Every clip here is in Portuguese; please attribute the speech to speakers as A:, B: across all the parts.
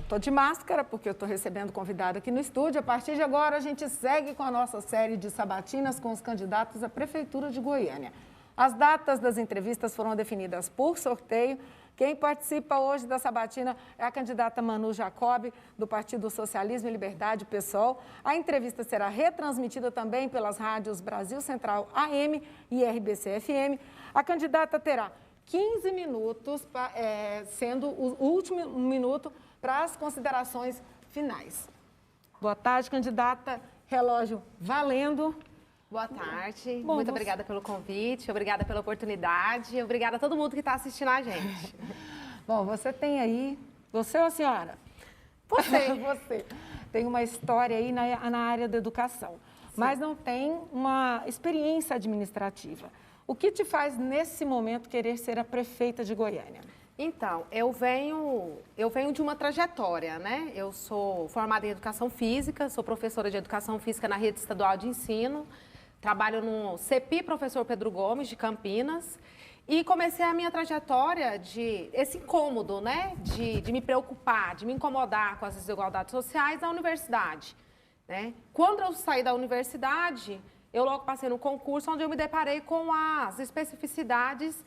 A: tô de máscara porque eu estou recebendo convidado aqui no estúdio. A partir de agora, a gente segue com a nossa série de sabatinas com os candidatos à Prefeitura de Goiânia. As datas das entrevistas foram definidas por sorteio. Quem participa hoje da sabatina é a candidata Manu Jacob, do Partido Socialismo e Liberdade, PSOL. A entrevista será retransmitida também pelas rádios Brasil Central AM e RBC FM. A candidata terá 15 minutos, sendo o último minuto para as considerações finais. Boa tarde, candidata. Relógio valendo.
B: Boa tarde, muito obrigada pelo convite, obrigada pela oportunidade, obrigada a todo mundo que está assistindo a gente.
A: Bom, você tem aí, você ou a senhora?
B: Você.
A: Você tem uma história aí na área da educação, mas não tem uma experiência administrativa. O que te faz, nesse momento, querer ser a prefeita de Goiânia?
B: Então, eu venho de uma trajetória, né? Eu sou formada em Educação Física, sou professora de Educação Física na Rede Estadual de Ensino, trabalho no CEPI Professor Pedro Gomes, de Campinas, e comecei a minha trajetória esse incômodo, né? De me preocupar, de me incomodar com as desigualdades sociais na universidade, né? Quando eu saí da universidade, eu logo passei no concurso, onde eu me deparei com as especificidades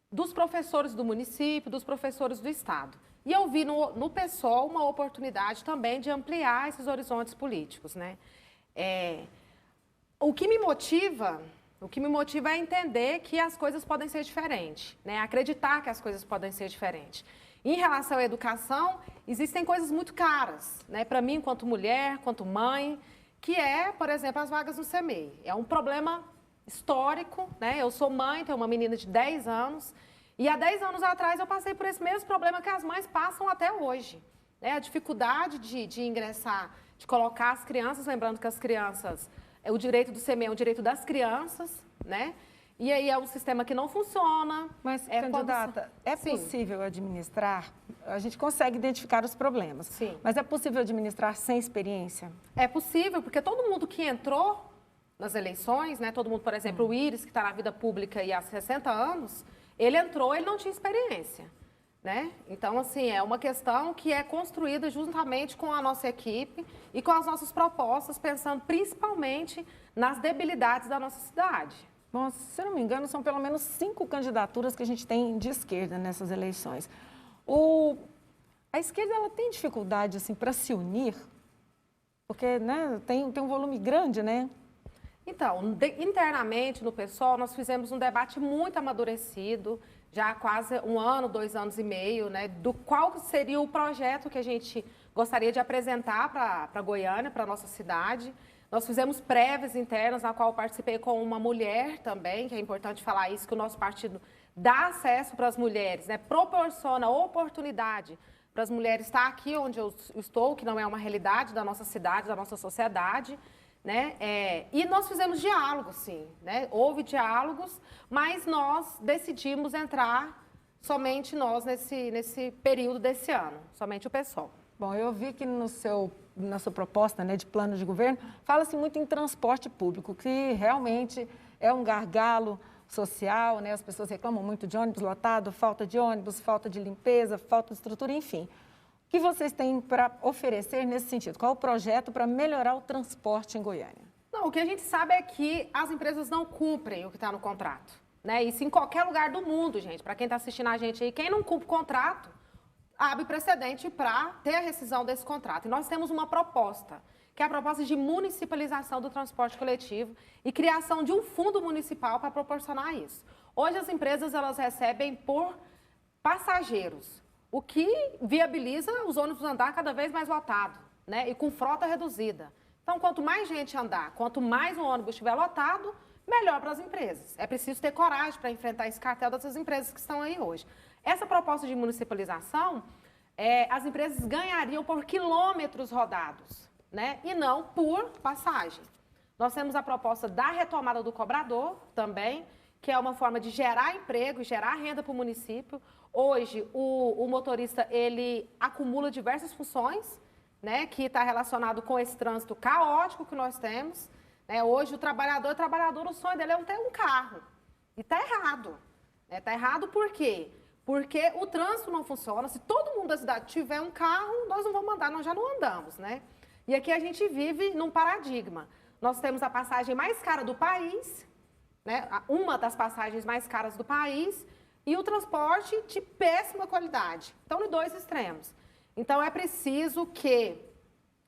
B: dos professores do município, dos professores do estado. E eu vi no PSOL uma oportunidade também de ampliar esses horizontes políticos, né? O que me motiva é entender que as coisas podem ser diferentes, né? Acreditar que as coisas podem ser diferentes. Em relação à educação, existem coisas muito caras, né? Para mim, enquanto mulher, quanto mãe, que é, por exemplo, as vagas no CMEI. É um problema histórico, né? Eu sou mãe, tenho uma menina de 10 anos, e há 10 anos atrás eu passei por esse mesmo problema que as mães passam até hoje, né? A dificuldade de ingressar, de colocar as crianças, lembrando que as crianças, o direito do CMEI é um direito das crianças, né? E aí é um sistema que não funciona.
A: Mas, candidata, é possível administrar? A gente consegue identificar os problemas.
B: Sim.
A: Mas é possível administrar sem experiência?
B: É possível, porque todo mundo que entrou nas eleições, né? Todo mundo, por exemplo, o Íris, que está na vida pública e há 60 anos, ele entrou, ele não tinha experiência, né? Então, assim, é uma questão que é construída juntamente com a nossa equipe e com as nossas propostas, pensando principalmente nas debilidades da nossa cidade.
A: Bom, se eu não me engano, são pelo menos 5 candidaturas que a gente tem de esquerda nessas eleições. A esquerda, ela tem dificuldade, assim, para se unir? Porque, né, tem um volume grande, né?
B: Então, internamente no PSOL, nós fizemos um debate muito amadurecido, já há quase 1 ano, 2 anos e meio, né, do qual seria o projeto que a gente gostaria de apresentar para Goiânia, para a nossa cidade. Nós fizemos prévias internas, na qual eu participei com uma mulher também, que é importante falar isso, que o nosso partido dá acesso para as mulheres, né, proporciona oportunidade para as mulheres estar aqui onde eu estou, que não é uma realidade da nossa cidade, da nossa sociedade, né? E nós fizemos diálogo, sim, né? Houve diálogos, mas nós decidimos entrar somente nós nesse período desse ano, somente o PSOL.
A: Bom, eu vi que na sua proposta, né, de plano de governo, fala-se muito em transporte público, que realmente é um gargalo social, né? As pessoas reclamam muito de ônibus lotado, falta de ônibus, falta de limpeza, falta de estrutura, enfim. O que vocês têm para oferecer nesse sentido? Qual o projeto para melhorar o transporte em Goiânia?
B: Não, o que a gente sabe é que as empresas não cumprem o que está no contrato, né? Isso em qualquer lugar do mundo, gente. Para quem está assistindo a gente aí, quem não cumpre o contrato, abre precedente para ter a rescisão desse contrato. E nós temos uma proposta, que é a proposta de municipalização do transporte coletivo e criação de um fundo municipal para proporcionar isso. Hoje as empresas, elas recebem por passageiros, o que viabiliza os ônibus andar cada vez mais lotado, né? E com frota reduzida. Então, quanto mais gente andar, quanto mais o ônibus estiver lotado, melhor para as empresas. É preciso ter coragem para enfrentar esse cartel dessas empresas que estão aí hoje. Essa proposta de municipalização, as empresas ganhariam por quilômetros rodados, né? E não por passagem. Nós temos a proposta da retomada do cobrador também, que é uma forma de gerar emprego e gerar renda para o município. Hoje, o motorista, ele acumula diversas funções, né, que está relacionado com esse trânsito caótico que nós temos, né? Hoje, o trabalhador, o sonho dele é ter um carro. E está errado. Está errado por quê? Porque o trânsito não funciona. Se todo mundo da cidade tiver um carro, nós não vamos andar, nós já não andamos, né? E aqui a gente vive num paradigma. Nós temos a passagem mais cara do país, né? Uma das passagens mais caras do país, e o transporte de péssima qualidade. Então, em dois extremos. Então, é preciso que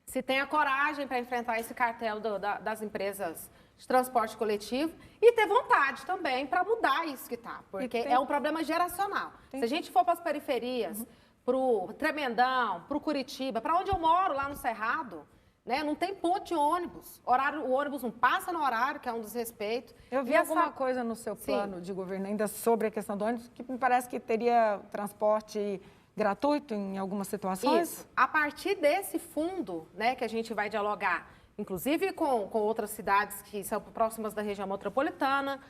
B: se tenha coragem para enfrentar esse cartel das empresas de transporte coletivo e ter vontade também para mudar isso que está, porque é um problema geracional. Se a gente for para as periferias, para o Tremendão, para o Curitiba, para onde eu moro, lá no Cerrado, né, não tem ponto de ônibus. O ônibus não passa no horário, que é um desrespeito.
A: Eu vi alguma coisa no seu plano de governo ainda sobre a questão do ônibus, que me parece que teria transporte gratuito em algumas situações?
B: Isso. A partir desse fundo, né, que a gente vai dialogar, inclusive com outras cidades que são próximas da região metropolitana,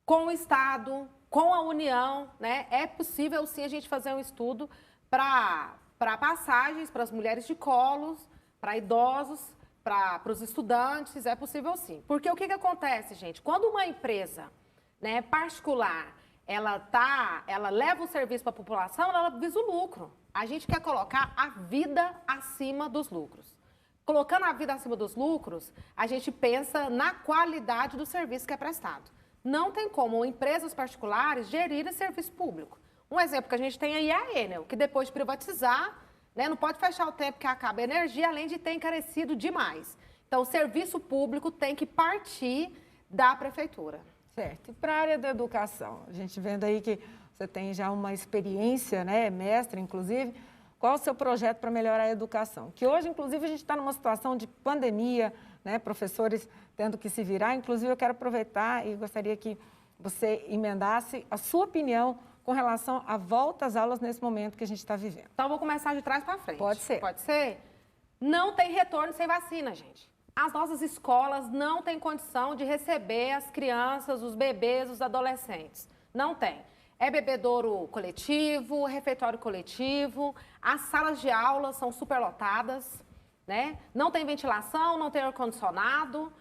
B: com o Estado, com a União, né, é possível sim a gente fazer um estudo para passagens para as mulheres de colos, para idosos, para os estudantes, é possível sim. Porque o que acontece, gente? Quando uma empresa, né, particular, ela leva o serviço para a população, ela visa o lucro. A gente quer colocar a vida acima dos lucros. Colocando a vida acima dos lucros, a gente pensa na qualidade do serviço que é prestado. Não tem como empresas particulares gerirem serviço público. Um exemplo que a gente tem aí é a Enel, que depois de privatizar, né, não pode fechar o tempo que acaba a energia, além de ter encarecido demais. Então, o serviço público tem que partir da prefeitura.
A: Certo. E para a área da educação? A gente vendo aí que você tem já uma experiência, né, mestre, inclusive. Qual o seu projeto para melhorar a educação? Que hoje, inclusive, a gente está numa situação de pandemia, né, professores tendo que se virar. Inclusive, eu quero aproveitar e gostaria que você emendasse a sua opinião com relação à volta às aulas nesse momento que a gente está vivendo.
B: Então, eu vou começar de trás para frente.
A: Pode ser.
B: Pode ser? Não tem retorno sem vacina, gente. As nossas escolas não têm condição de receber as crianças, os bebês, os adolescentes. Não tem. É bebedouro coletivo, refeitório coletivo, as salas de aula são superlotadas, né? Não tem ventilação, não tem ar-condicionado.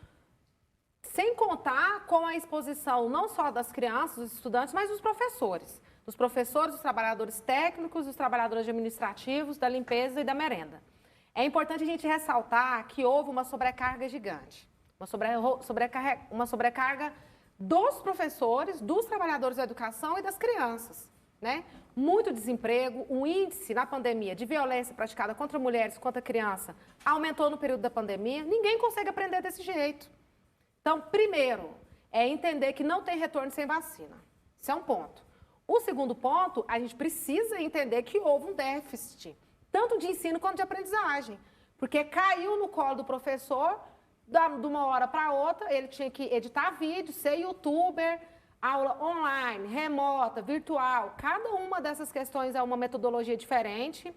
B: Sem contar com a exposição não só das crianças, dos estudantes, mas dos professores. Dos professores, dos trabalhadores técnicos, dos trabalhadores administrativos, da limpeza e da merenda. É importante a gente ressaltar que houve uma sobrecarga gigante, uma sobrecarga dos professores, dos trabalhadores da educação e das crianças, né? Muito desemprego, o índice na pandemia de violência praticada contra mulheres, contra criança, aumentou no período da pandemia. Ninguém consegue aprender desse jeito. Então, primeiro, é entender que não tem retorno sem vacina. Isso é um ponto. O segundo ponto, a gente precisa entender que houve um déficit, tanto de ensino quanto de aprendizagem. Porque caiu no colo do professor, de uma hora para outra, ele tinha que editar vídeo, ser youtuber, aula online, remota, virtual. Cada uma dessas questões é uma metodologia diferente,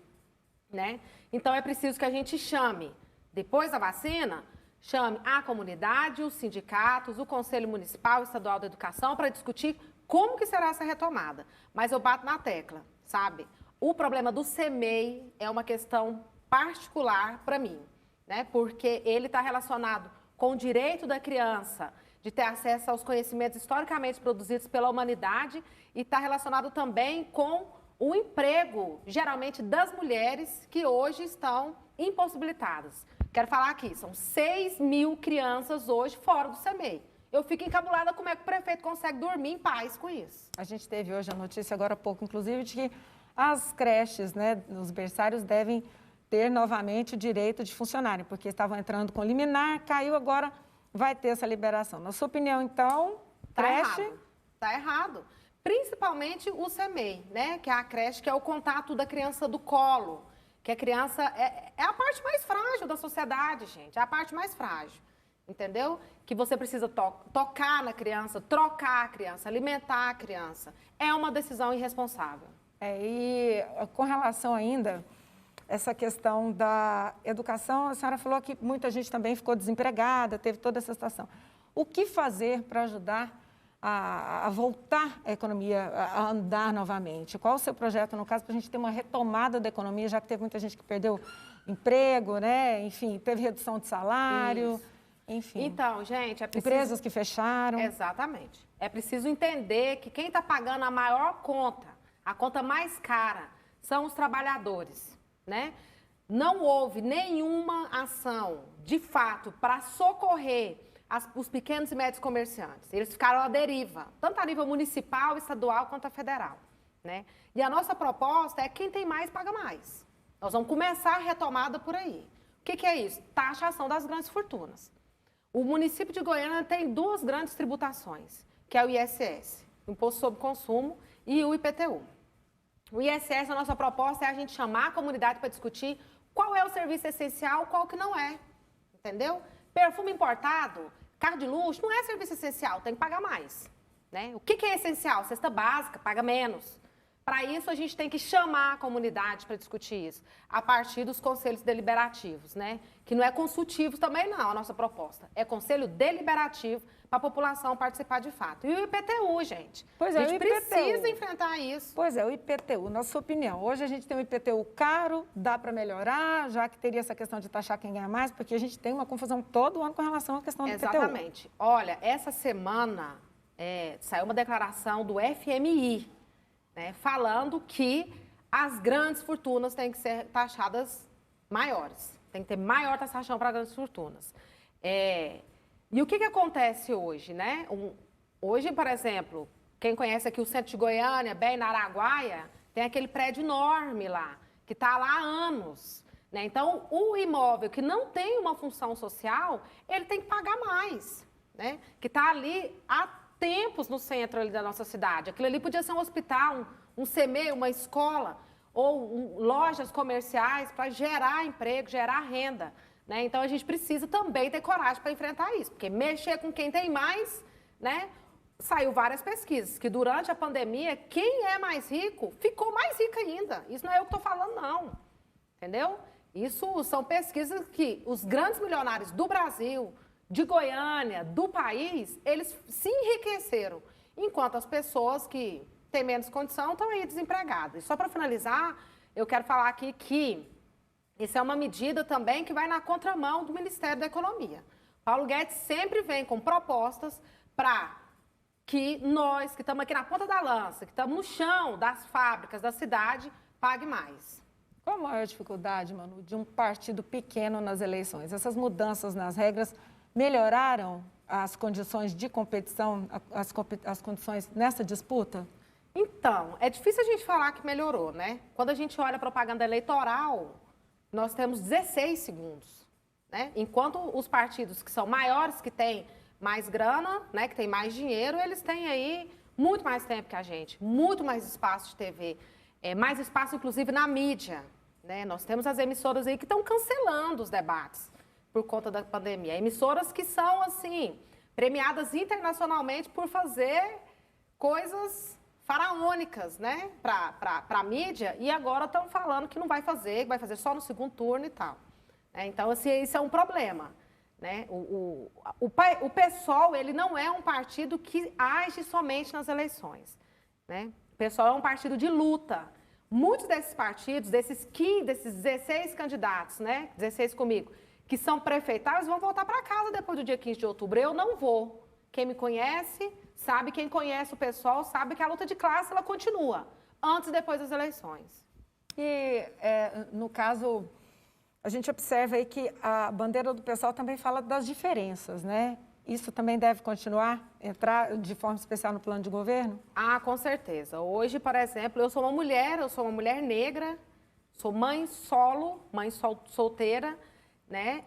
B: né? Então, é preciso que a gente chame, depois da vacina, chame a comunidade, os sindicatos, o Conselho Municipal e Estadual da Educação para discutir como que será essa retomada. Mas eu bato na tecla, sabe? O problema do CMEI é uma questão particular para mim, né? Porque ele está relacionado com o direito da criança de ter acesso aos conhecimentos historicamente produzidos pela humanidade e está relacionado também com o emprego, geralmente das mulheres que hoje estão impossibilitadas. Quero falar aqui, são 6.000 crianças hoje fora do CMEI. Eu fico encabulada como é que o prefeito consegue dormir em paz com isso.
A: A gente teve hoje a notícia, agora há pouco, inclusive, de que as creches, né, os berçários devem ter novamente o direito de funcionarem, porque estavam entrando com liminar, caiu, agora vai ter essa liberação. Na sua opinião, então, creche...
B: Está errado. Principalmente o CMEI, né, que é a creche, que é o contato da criança do colo, que a criança é a parte mais frágil da sociedade, gente, é a parte mais frágil, entendeu? Que você precisa tocar na criança, trocar a criança, alimentar a criança. É uma decisão irresponsável.
A: E com relação ainda essa questão da educação, a senhora falou que muita gente também ficou desempregada, teve toda essa situação. O que fazer para ajudar a voltar a economia a andar novamente? Qual o seu projeto, no caso, para a gente ter uma retomada da economia, já que teve muita gente que perdeu emprego, né? Enfim, teve redução de salário,
B: Isso.
A: Enfim.
B: Então, gente, é preciso...
A: Empresas que fecharam.
B: Exatamente. É preciso entender que quem está pagando a maior conta A conta mais cara são os trabalhadores, né? Não houve nenhuma ação, de fato, para socorrer os pequenos e médios comerciantes. Eles ficaram à deriva, tanto a nível municipal, estadual, quanto a federal, né? E a nossa proposta é quem tem mais, paga mais. Nós vamos começar a retomada por aí. O que é isso? Taxação das grandes fortunas. O município de Goiânia tem duas grandes tributações, que é o ISS, o Imposto sobre Consumo, e o IPTU. O ISS, a nossa proposta é a gente chamar a comunidade para discutir qual é o serviço essencial, qual que não é, entendeu? Perfume importado, carro de luxo, não é serviço essencial, tem que pagar mais, né? O que é essencial? Cesta básica, paga menos. Para isso, a gente tem que chamar a comunidade para discutir isso, a partir dos conselhos deliberativos, né? Que não é consultivo também não, a nossa proposta. É conselho deliberativo para a população participar de fato. E o IPTU, gente?
A: Pois é,
B: a gente precisa enfrentar isso.
A: Pois é, o IPTU, na sua opinião, hoje a gente tem um IPTU caro, dá para melhorar, já que teria essa questão de taxar quem ganha mais, porque a gente tem uma confusão todo ano com relação à questão do IPTU.
B: Exatamente. Olha, essa semana saiu uma declaração do FMI, né, falando que as grandes fortunas têm que ser taxadas maiores. Tem que ter maior taxação para grandes fortunas. E o que acontece hoje, né? Hoje, por exemplo, quem conhece aqui o centro de Goiânia, bem na Araguaia, tem aquele prédio enorme lá, que está lá há anos, né? Então, o imóvel que não tem uma função social, ele tem que pagar mais, né? Que está ali há tempos no centro ali da nossa cidade. Aquilo ali podia ser um hospital, um CME, uma escola, ou lojas comerciais para gerar emprego, gerar renda, né? Então, a gente precisa também ter coragem para enfrentar isso, porque mexer com quem tem mais, né? Saiu várias pesquisas, que durante a pandemia, quem é mais rico ficou mais rico ainda. Isso não é eu que estou falando, não. Entendeu? Isso são pesquisas que os grandes milionários do Brasil, de Goiânia, do país, eles se enriqueceram, enquanto as pessoas que têm menos condição estão aí desempregadas. E só para finalizar, eu quero falar aqui que isso é uma medida também que vai na contramão do Ministério da Economia. Paulo Guedes sempre vem com propostas para que nós, que estamos aqui na ponta da lança, que estamos no chão das fábricas da cidade, pague mais.
A: Qual a maior dificuldade, Manu, de um partido pequeno nas eleições? Essas mudanças nas regras melhoraram as condições de competição, as condições nessa disputa?
B: Então, é difícil a gente falar que melhorou, né? Quando a gente olha a propaganda eleitoral, nós temos 16 segundos, né? Enquanto os partidos que são maiores, que têm mais grana, né, que têm mais dinheiro, eles têm aí muito mais tempo que a gente, muito mais espaço de TV, mais espaço, inclusive, na mídia, né? Nós temos as emissoras aí que estão cancelando os debates por conta da pandemia. Emissoras que são, assim, premiadas internacionalmente por fazer coisas faraônicas, né, para a mídia, e agora estão falando que não vai fazer, que vai fazer só no segundo turno e tal. Então, assim, isso é um problema, né? O PSOL, ele não é um partido que age somente nas eleições, né? O PSOL é um partido de luta. Muitos desses partidos, desses 16 candidatos, né, 16 comigo, que são prefeitários, vão voltar para casa depois do dia 15 de outubro. Eu não vou. Quem me conhece, sabe, quem conhece o PSOL, sabe que a luta de classe, ela continua, antes e depois das eleições.
A: E, no caso, a gente observa aí que a bandeira do PSOL também fala das diferenças, né? Isso também deve continuar, entrar de forma especial no plano de governo?
B: Ah, com certeza. Hoje, por exemplo, eu sou uma mulher negra, sou mãe solo, solteira, né?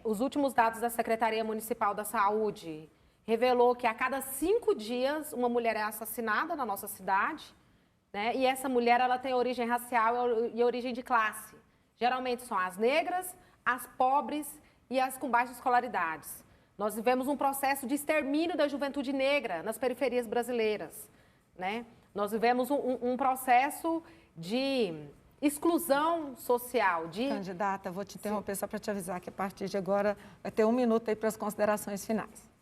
B: Os últimos dados da Secretaria Municipal da Saúde revelou que a cada 5 dias uma mulher é assassinada na nossa cidade, né? E essa mulher, ela tem origem racial e origem de classe. Geralmente são as negras, as pobres e as com baixas escolaridades. Nós vivemos um processo de extermínio da juventude negra nas periferias brasileiras, né? Nós vivemos um processo de exclusão social.
A: Candidata, vou te interromper só para te avisar que a partir de agora vai ter 1 minuto aí para as considerações finais.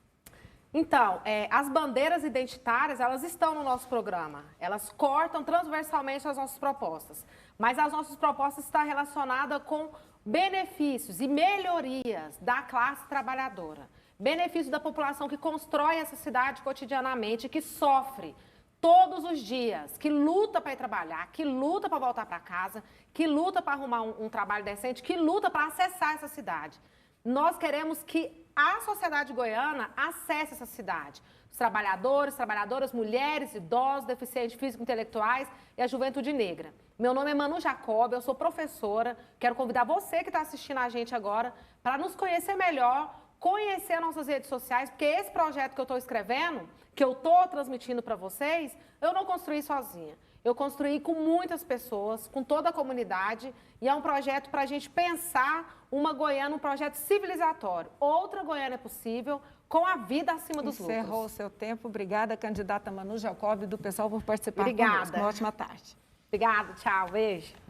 B: Então, as bandeiras identitárias, elas estão no nosso programa. Elas cortam transversalmente as nossas propostas. Mas as nossas propostas estão relacionadas com benefícios e melhorias da classe trabalhadora. Benefícios da população que constrói essa cidade cotidianamente, que sofre todos os dias, que luta para ir trabalhar, que luta para voltar para casa, que luta para arrumar um trabalho decente, que luta para acessar essa cidade. Nós queremos que a sociedade goiana acesse essa cidade. Os trabalhadores, trabalhadoras, mulheres, idosos, deficientes físicos e intelectuais e a juventude negra. Meu nome é Manu Jacob, eu sou professora. Quero convidar você que está assistindo a gente agora para nos conhecer melhor, conhecer nossas redes sociais, porque esse projeto que eu estou escrevendo, que eu estou transmitindo para vocês, eu não construí sozinha. Eu construí com muitas pessoas, com toda a comunidade, e é um projeto para a gente pensar uma Goiânia, um projeto civilizatório. Outra Goiânia é possível, com a vida acima dos lucros.
A: Encerrou o seu tempo. Obrigada, candidata Manu Jacob, do pessoal, por participar
B: Obrigada.
A: conosco. Uma ótima tarde.
B: Obrigada, tchau, beijo.